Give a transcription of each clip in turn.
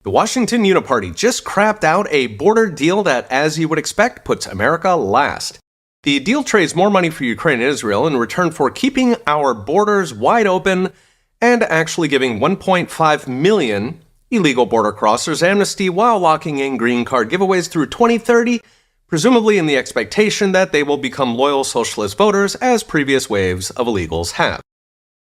The Washington Uniparty just crapped out a border deal that, as you would expect, puts America last. The deal trades more money for Ukraine and Israel in return for keeping our borders wide open and actually giving 1.5 million illegal border crossers amnesty while locking in green card giveaways through 2030, presumably in the expectation that they will become loyal socialist voters as previous waves of illegals have.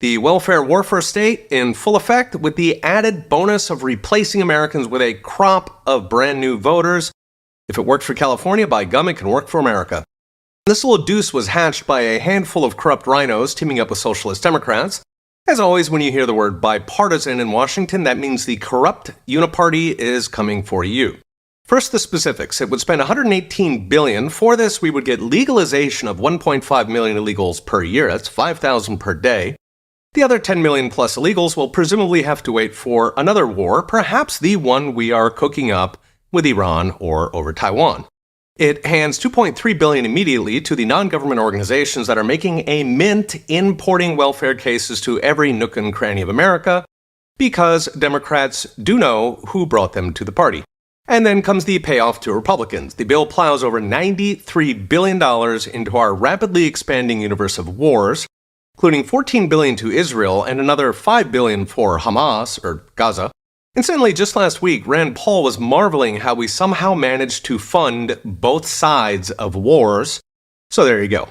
The welfare warfare state in full effect, with the added bonus of replacing Americans with a crop of brand new voters. If it worked for California, by gum, it can work for America. This little deuce was hatched by a handful of corrupt rhinos teaming up with socialist Democrats. As always, when you hear the word bipartisan in Washington, that means the corrupt Uniparty is coming for you. First, the specifics. It would spend $118 billion. For this, we would get legalization of 1.5 million illegals per year. That's 5,000 per day. The other 10 million plus illegals will presumably have to wait for another war, perhaps the one we are cooking up with Iran or over Taiwan. It hands $2.3 billion immediately to the non-government organizations that are making a mint importing welfare cases to every nook and cranny of America, because Democrats do know who brought them to the party. And then comes the payoff to Republicans. The bill plows over $93 billion into our rapidly expanding universe of wars, including $14 billion to Israel and another $5 billion for Hamas, or Gaza. Incidentally, just last week, Rand Paul was marveling how we somehow managed to fund both sides of wars. So there you go.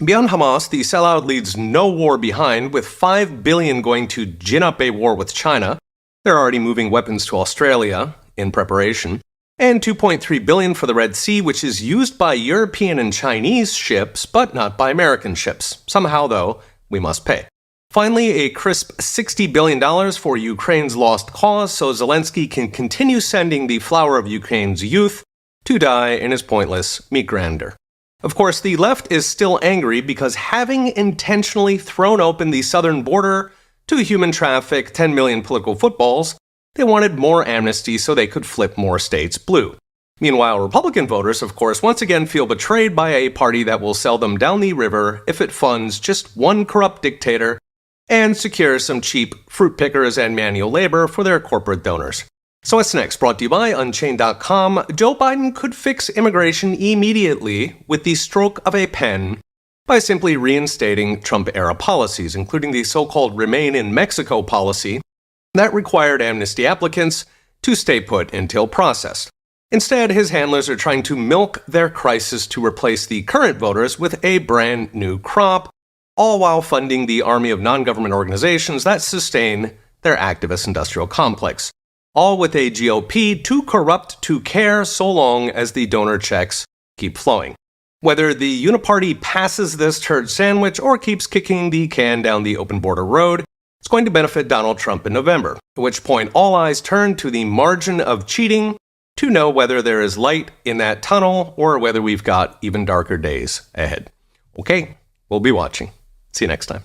Beyond Hamas, the sellout leaves no war behind, with $5 billion going to gin up a war with China. They're already moving weapons to Australia in preparation. And $2.3 billion for the Red Sea, which is used by European and Chinese ships, but not by American ships. Somehow, though, we must pay. Finally, a crisp $60 billion for Ukraine's lost cause, so Zelensky can continue sending the flower of Ukraine's youth to die in his pointless meat grinder. Of course, the left is still angry because, having intentionally thrown open the southern border to human traffic 10 million political footballs, they wanted more amnesty so they could flip more states blue. Meanwhile, Republican voters, of course, once again feel betrayed by a party that will sell them down the river if it funds just one corrupt dictator and secures some cheap fruit pickers and manual labor for their corporate donors. So what's next? Brought to you by Unchained.com. Joe Biden could fix immigration immediately with the stroke of a pen by simply reinstating Trump-era policies, including the so-called Remain in Mexico policy that required amnesty applicants to stay put until processed. Instead, his handlers are trying to milk their crisis to replace the current voters with a brand new crop, all while funding the army of non-government organizations that sustain their activist industrial complex. All with a GOP too corrupt to care so long as the donor checks keep flowing. Whether the Uniparty passes this turd sandwich or keeps kicking the can down the open border road, it's going to benefit Donald Trump in November, at which point all eyes turn to the margin of cheating to know whether there is light in that tunnel or whether we've got even darker days ahead. Okay, we'll be watching. See you next time.